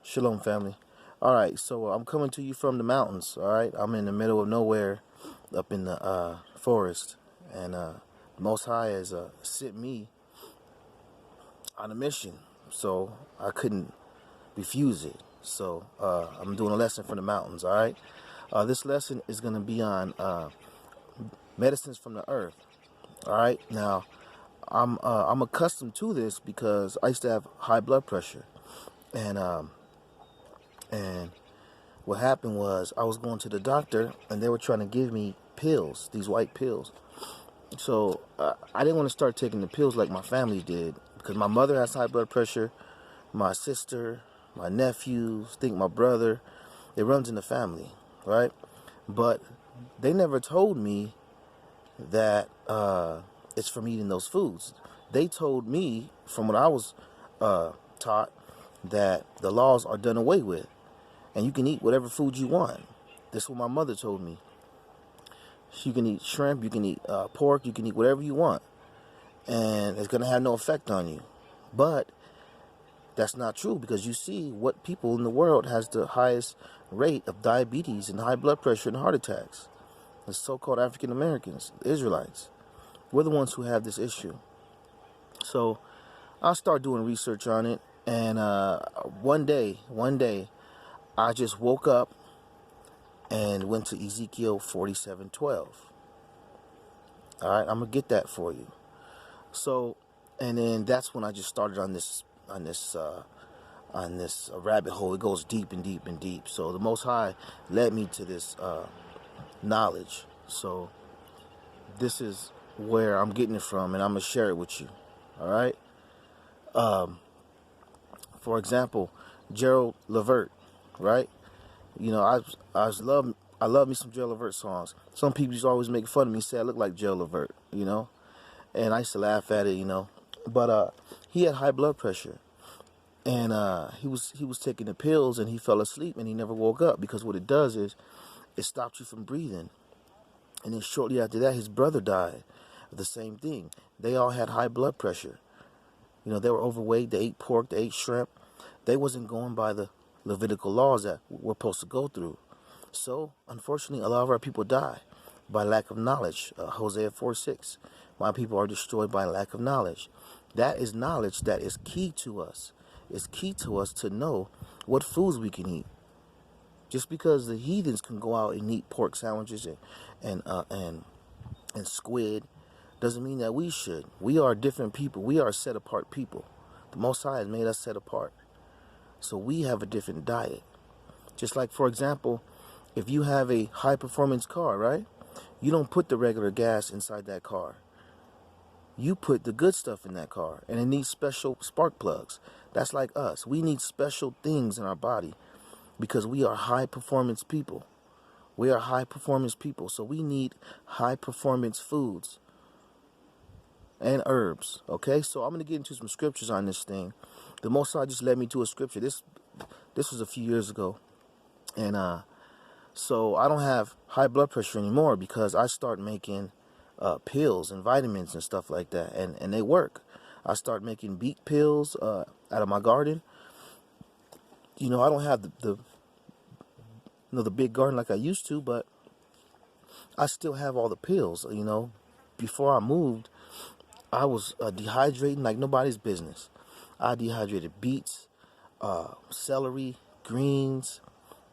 Shalom, family. All right, so I'm coming to you from the mountains. All right, I'm in the middle of nowhere, up in the forest, and the Most High has sent me on a mission, so I couldn't refuse it. So I'm doing a lesson from the mountains. All right, this lesson is going to be on medicines from the earth. All right, now I'm accustomed to this because I used to have high blood pressure, and and what happened was I was going to the doctor and they were trying to give me pills, these white pills. So I didn't want to start taking the pills like my family did because my mother has high blood pressure, my sister, my nephews, I think my brother. It runs in the family, right? But they never told me that it's from eating those foods. They told me, from what I was taught, that the laws are done away with and you can eat whatever food you want. That's what my mother told me. You can eat shrimp, you can eat pork, you can eat whatever you want, and it's going to have no effect on you. But that's not true because you see what people in the world has the highest rate of diabetes and high blood pressure and heart attacks. The so-called African Americans, the Israelites. We're the ones who have this issue. So I start doing research on it, and one day, I just woke up and went to Ezekiel 47:12. All right, I'm gonna get that for you. So, and then that's when I just started on this rabbit hole. It goes deep and deep and deep. So the Most High led me to this knowledge. So this is where I'm getting it from, and I'm gonna share it with you. All right. For example, Gerald Levert, right? You know, I love me some Gerald Levert songs. Some people used to always make fun of me, say I look like Gerald Levert, you know, and I used to laugh at it, you know. But he had high blood pressure, and he was taking the pills, and he fell asleep, and he never woke up because what it does is it stops you from breathing. And then shortly after that, his brother died of the same thing. They all had high blood pressure. You know, they were overweight. They ate pork. They ate shrimp. They wasn't going by the Levitical laws that we're supposed to go through. So, unfortunately, a lot of our people die by lack of knowledge. Hosea 4:6. My people are destroyed by lack of knowledge. That is knowledge that is key to us. It's key to us to know what foods we can eat. Just because the heathens can go out and eat pork sandwiches and uh, and and squid doesn't mean that we should. We are different people. We are set apart people. The Most High has made us set apart. So we have a different diet. Just like, for example, if you have a high performance car, right? You don't put the regular gas inside that car. You put the good stuff in that car, and it needs special spark plugs. That's like us. We need special things in our body because we are high performance people. We are high performance people, so we need high performance foods and herbs. Okay, so I'm gonna get into some scriptures on this thing. The Most High just led me to a scripture. This was a few years ago, and so I don't have high blood pressure anymore because I start making pills and vitamins and stuff like that, and they work. I start making beet pills out of my garden. You know, I don't have the big garden like I used to, but I still have all the pills. You know, before I moved, I was dehydrating like nobody's business. I dehydrated beets, celery, greens.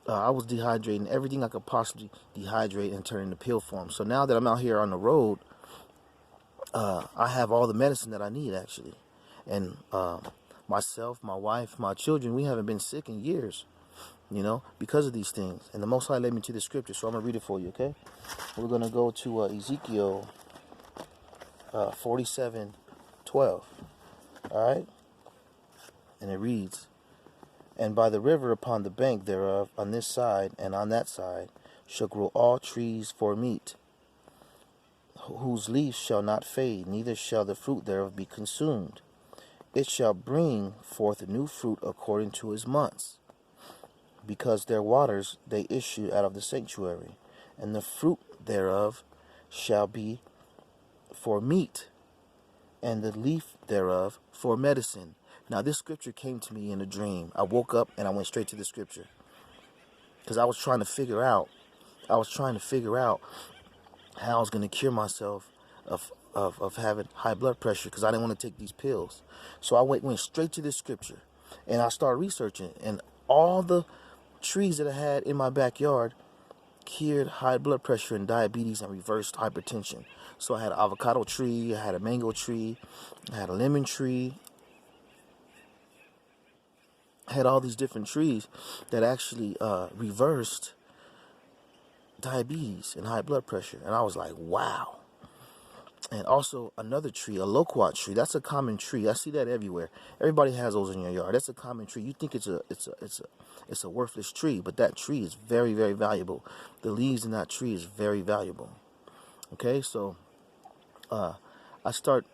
I was dehydrating everything I could possibly dehydrate and turn into pill form. So now that I'm out here on the road, I have all the medicine that I need actually. And myself, my wife, my children, we haven't been sick in years, you know, because of these things. And the Most High led me to the scripture, so I'm going to read it for you, okay? We're going to go to Ezekiel 47:12, all right? And it reads, "And by the river upon the bank thereof, on this side and on that side, shall grow all trees for meat, whose leaves shall not fade, neither shall the fruit thereof be consumed. It shall bring forth new fruit according to his months, because their waters they issue out of the sanctuary, and the fruit thereof shall be for meat, and the leaf thereof for medicine." Now, this scripture came to me in a dream. I woke up and I went straight to the scripture because I was trying to figure out. How I was going to cure myself of having high blood pressure because I didn't want to take these pills. So I went straight to this scripture and I started researching, and all the trees that I had in my backyard cured high blood pressure and diabetes and reversed hypertension. So I had an avocado tree, I had a mango tree, I had a lemon tree. I had all these different trees that actually reversed diabetes and high blood pressure. And I was like, wow. And also another tree, a loquat tree. That's a common tree. I see that everywhere. Everybody has those in your yard. That's a common tree. You think it's a worthless tree, but that tree is very, very valuable. The leaves in that tree is very valuable. Okay, so I start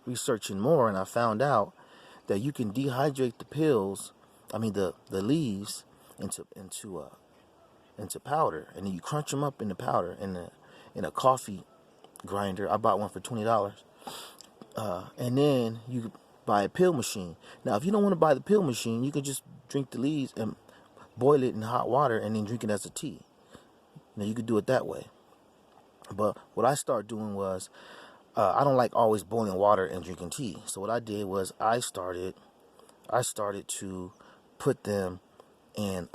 researching more, and I found out that you can dehydrate the leaves into powder, and then you crunch them up in the powder in a coffee grinder. I bought one for $20, and then you buy a pill machine. Now, if you don't want to buy the pill machine, you can just drink the leaves and boil it in hot water and then drink it as a tea. Now, you could do it that way. But what I started doing was, I don't like always boiling water and drinking tea. So what I did was I started to put them in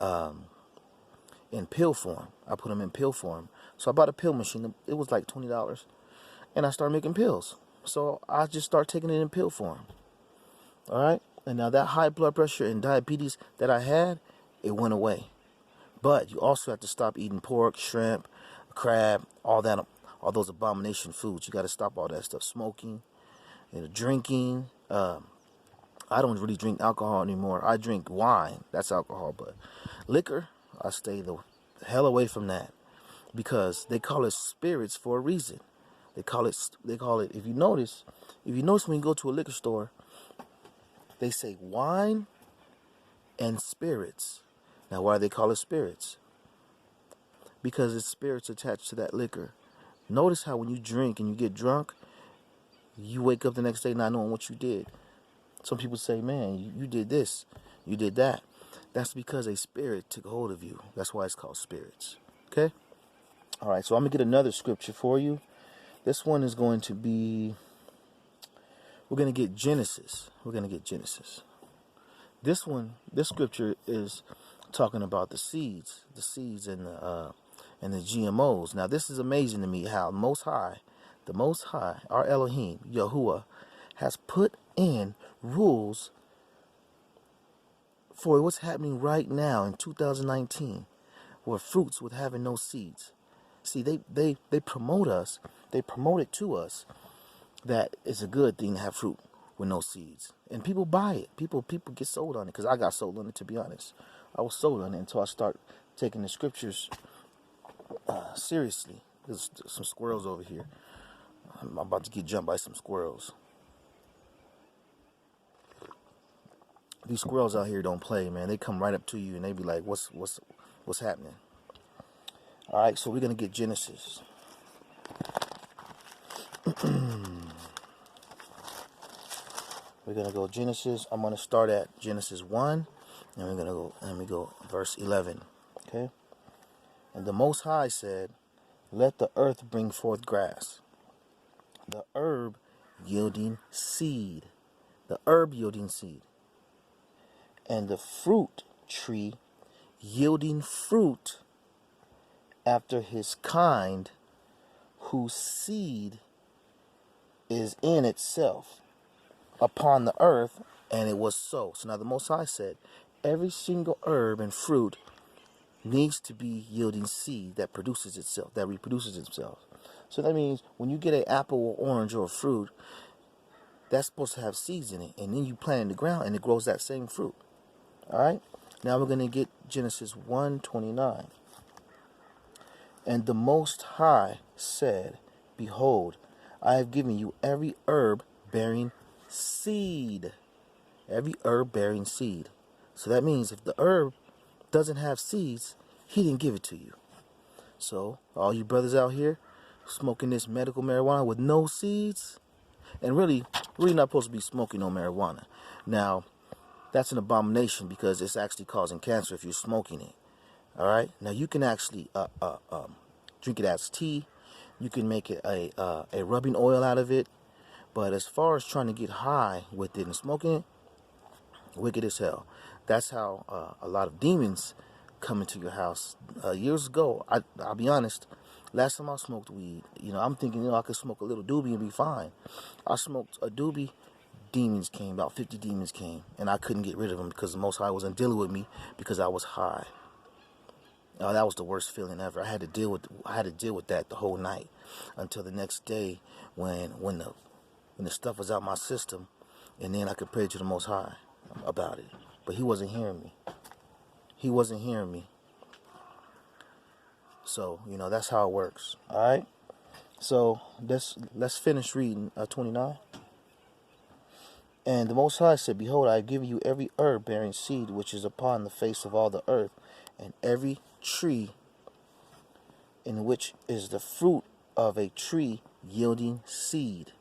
pill form. I put them in pill form. So I bought a pill machine. It was like $20, and I started making pills. So I just started taking it in pill form. All right, and now that high blood pressure and diabetes that I had, it went away. But you also have to stop eating pork, shrimp, crab, all those abomination foods. You got to stop all that stuff. Smoking, drinking. I don't really drink alcohol anymore. I drink wine. That's alcohol. But liquor, I stay the hell away from that, because they call it spirits for a reason. They call it. If you notice when you go to a liquor store, they say wine and spirits. Now, why do they call it spirits? Because it's spirits attached to that liquor. Notice how when you drink and you get drunk, you wake up the next day not knowing what you did. Some people say, man, you did this, you did that. That's because a spirit took hold of you. That's why it's called spirits. Okay? All right, so I'm going to get another scripture for you. This one is going to be, we're going to get Genesis. This scripture is talking about the seeds and the GMOs. Now, this is amazing to me how the Most High, our Elohim, Yahuwah, has put in rules for what's happening right now in 2019, where fruits with having no seeds. See, they promote us. They promote it to us that it's a good thing to have fruit with no seeds, and people buy it. People get sold on it, because I got sold on it, to be honest. I was sold on it until I start taking the scriptures seriously. There's some squirrels over here. I'm about to get jumped by some squirrels. These squirrels out here don't play, man. They come right up to you and they be like, what's happening? All right, so we're going to get Genesis. We're going to go Genesis. I'm going to start at Genesis 1, and we're going to go verse 11. Okay? And the Most High said, let the earth bring forth grass, the herb yielding seed. The herb yielding seed. And the fruit tree yielding fruit after his kind, whose seed is in itself upon the earth. And it was so. So now the Most High said, every single herb and fruit needs to be yielding seed that produces itself, that reproduces itself. So that means when you get an apple or orange or a fruit, that's supposed to have seeds in it. And then you plant it in the ground and it grows that same fruit. All right, now we're going to get Genesis 1:29. And the Most High said, behold, I have given you every herb bearing seed. Every herb bearing seed. So that means if the herb doesn't have seeds, he didn't give it to you. So all you brothers out here smoking this medical marijuana with no seeds, and really not supposed to be smoking no marijuana. Now, that's an abomination because it's actually causing cancer if you're smoking it. All right. Now you can actually drink it as tea. You can make it a rubbing oil out of it. But as far as trying to get high with it and smoking it, wicked as hell. That's how a lot of demons come into your house. Years ago, I'll be honest, last time I smoked weed, I'm thinking, I could smoke a little doobie and be fine. I smoked a doobie, demons came, about 50 demons came, and I couldn't get rid of them because the Most High wasn't dealing with me because I was high. That was the worst feeling ever. I had to deal with that the whole night until the next day when the stuff was out my system, and then I could pray to the Most High about it. But he wasn't hearing me. He wasn't hearing me. So, that's how it works. All right? So, let's finish reading 29. And the Most High said, Behold, I have given you every herb bearing seed which is upon the face of all the earth, and every tree in which is the fruit of a tree yielding seed.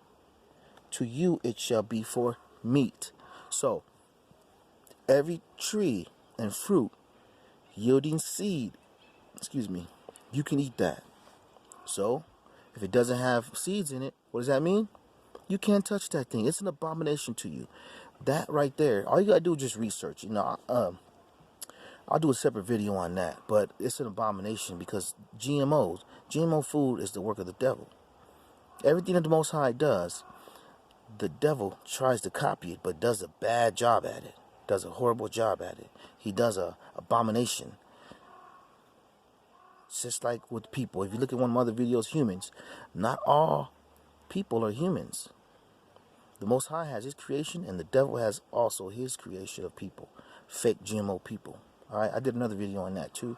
To you it shall be for meat. So, every tree and fruit yielding seed, you can eat that. So, if it doesn't have seeds in it, what does that mean? You can't touch that thing. It's an abomination to you. That right there, all you gotta do is just research. I'll do a separate video on that, but it's an abomination because GMO food is the work of the devil. Everything that the Most High does, the devil tries to copy it, but does a bad job at it. Does a horrible job at it. He does a abomination. It's just like with people. If you look at one of my other videos, humans, not all people are humans. The Most High has his creation, and the devil has also his creation of people. Fake GMO people. All right, I did another video on that too.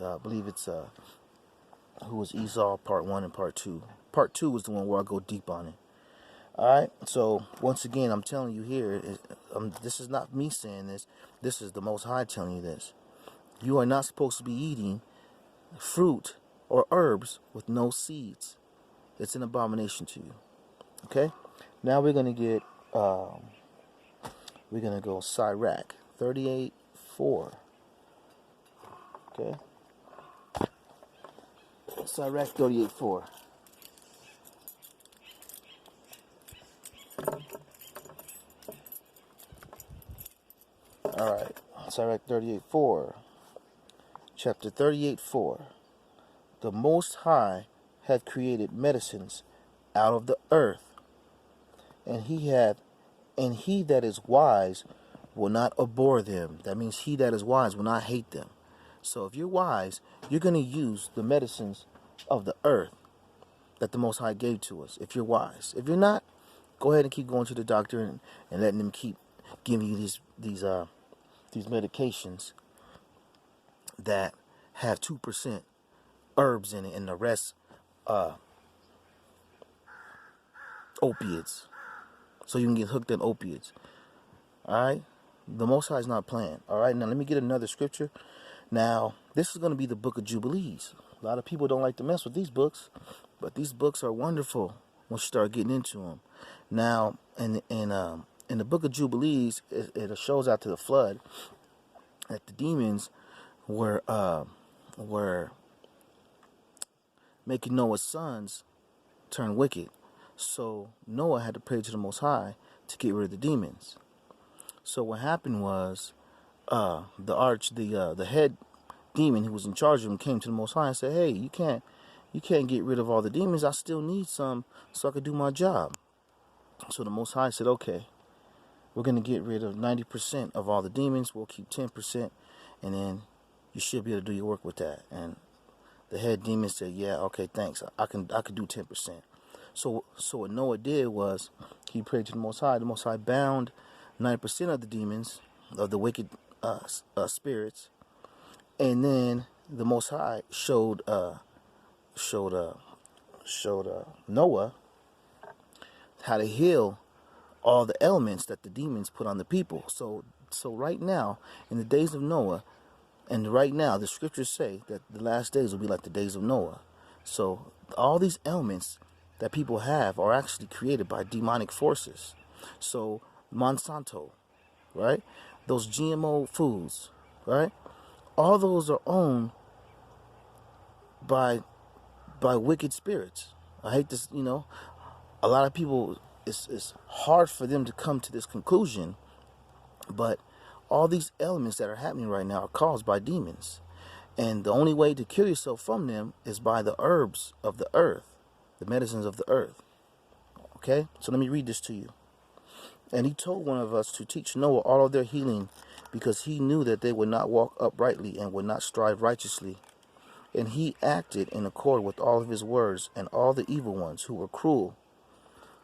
I believe it's who was Esau, part 1 and part 2. Part 2 is the one where I go deep on it. All right, so once again, I'm telling you here, this is not me saying this. This is the Most High telling you this. You are not supposed to be eating fruit or herbs with no seeds. It's an abomination to you. Okay, now we're gonna get we're gonna go Sirach 38:4. Okay, Sirach 38:4. All right, Sirach 38:4. Chapter 38:4. The Most High hath created medicines out of the earth, and he that is wise will not abhor them. That means he that is wise will not hate them. So if you're wise, you're going to use the medicines of the earth that the Most High gave to us, if you're wise. If you're not, go ahead and keep going to the doctor and letting them keep giving you these medications that have 2% herbs in it and the rest opiates. So you can get hooked on opiates. Alright? The Most High is not playing. Alright, now let me get another scripture. Now, this is going to be the book of Jubilees. A lot of people don't like to mess with these books, but these books are wonderful once you start getting into them. Now, in the book of Jubilees, it shows out to the flood that the demons were making Noah's sons turn wicked. So Noah had to pray to the Most High to get rid of the demons. So what happened was the head demon who was in charge of him came to the Most High and said, "Hey, you can't get rid of all the demons. I still need some so I could do my job." So the Most High said, "Okay, we're going to get rid of 90% of all the demons. We'll keep 10%, and then you should be able to do your work with that." And the head demon said, "Yeah, okay, thanks. I can do 10%. So what Noah did was he prayed to the Most High. The Most High bound 90% of the demons, of the wicked spirits, and then the Most High showed Noah how to heal all the ailments that the demons put on the people. So right now, in the days of Noah, and right now the scriptures say that the last days will be like the days of Noah. So all these ailments that people have are actually created by demonic forces. So Monsanto, right? Those GMO foods, right? All those are owned by wicked spirits. I hate this, a lot of people, it's hard for them to come to this conclusion, but all these elements that are happening right now are caused by demons. And the only way to cure yourself from them is by the herbs of the earth, the medicines of the earth. Okay? So let me read this to you. And he told one of us to teach Noah all of their healing, because he knew that they would not walk uprightly and would not strive righteously. And he acted in accord with all of his words, and all the evil ones who were cruel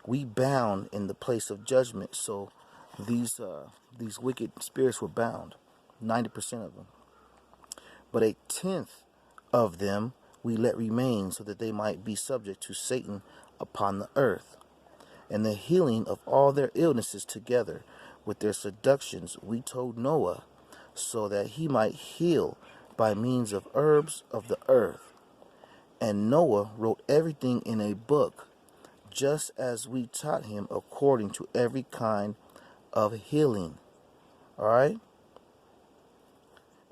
we bound in the place of judgment. So these wicked spirits were bound, 90% of them. But 1/10 of them we let remain, so that they might be subject to Satan upon the earth. And the healing of all their illnesses together with their seductions we told Noah, so that he might heal by means of herbs of the earth. And Noah wrote everything in a book, just as we taught him, according to every kind of healing. All right?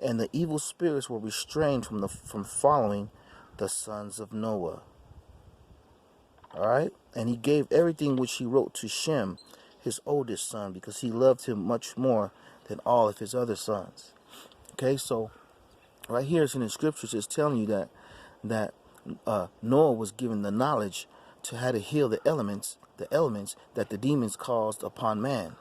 And the evil spirits were restrained from following the sons of Noah. All right? And he gave everything which he wrote to Shem, his oldest son, because he loved him much more than all of his other sons. Okay, so right here it's in the scriptures, it's telling you that Noah was given the knowledge to how to heal the elements that the demons caused upon man.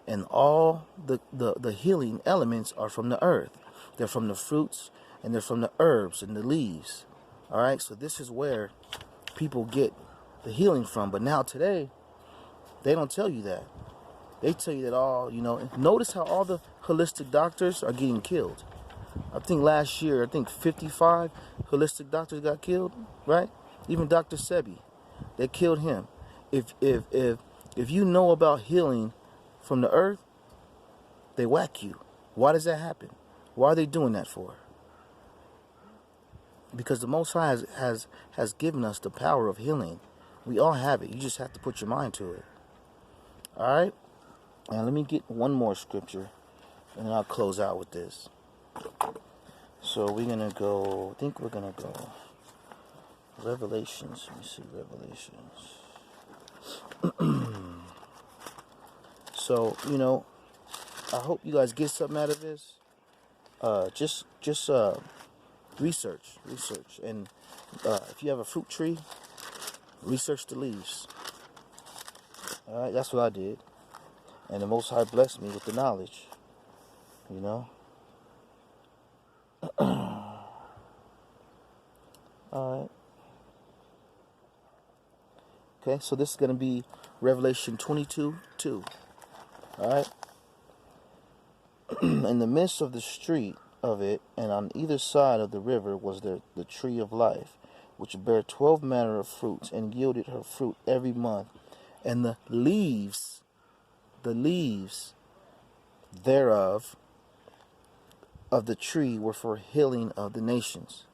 And all the healing elements are from the earth. They're from the fruits, and they're from the herbs and the leaves. All right, so this is where people get the healing from. But now today, they don't tell you that. They tell you that notice how all the holistic doctors are getting killed. I think last year, 55 holistic doctors got killed, right? Even Dr. Sebi, they killed him. If you know about healing from the earth, they whack you. Why does that happen? Why are they doing that for? Because the Most High has given us the power of healing. We all have it. You just have to put your mind to it. All right? Now let me get one more scripture, and then I'll close out with this. So we're going to go, Revelations. Let me see, Revelations. So, I hope you guys get something out of this. Just research. And if you have a fruit tree, research the leaves. All right, that's what I did. And the Most High blessed me with the knowledge, All right. Okay, so this is going to be Revelation 22:2. All right. In the midst of the street of it, and on either side of the river, was the tree of life, which bare 12 manner of fruits, and yielded her fruit every month. And the leaves thereof of the tree were for healing of the nations.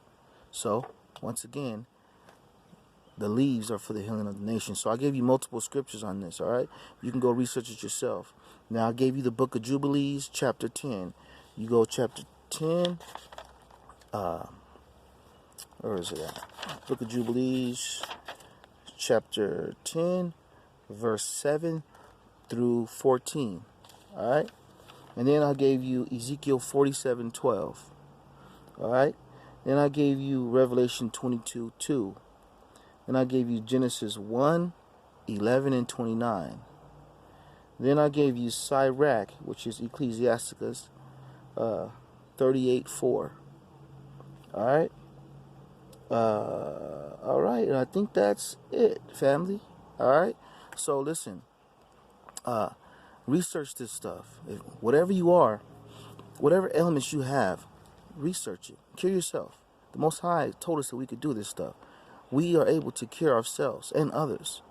So, once again, the leaves are for the healing of the nations. So I gave you multiple scriptures on this, all right? You can go research it yourself. Now, I gave you the book of Jubilees, chapter 10. You go chapter 10. Where is it at? Book of Jubilees, chapter 10, verse 7 through 14. All right? And then I gave you Ezekiel 47:12. All right? Then I gave you Revelation 22:2. Then I gave you Genesis 1:11 and 29. Then I gave you Sirach, which is Ecclesiasticus 38:4. All right? All right, and I think that's it, family. All right? So listen, research this stuff. Whatever you are, whatever elements you have, research it. Cure yourself. The Most High told us that we could do this stuff. We are able to cure ourselves and others.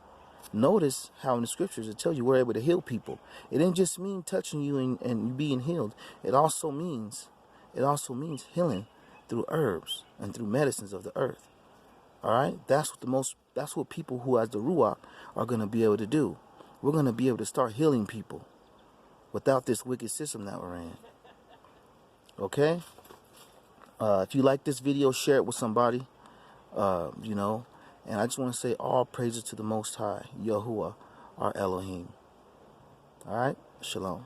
Notice how in the scriptures it tells you we're able to heal people. It didn't just mean touching you and being healed. It also means healing through herbs and through medicines of the earth. All right? That's what people who has the Ruach are going to be able to do. We're going to be able to start healing people. without this wicked system that we're in. Okay? If you like this video, share it with somebody. You know, and I just want to say all praises to the Most High, Yahuwah, our Elohim. All right? Shalom.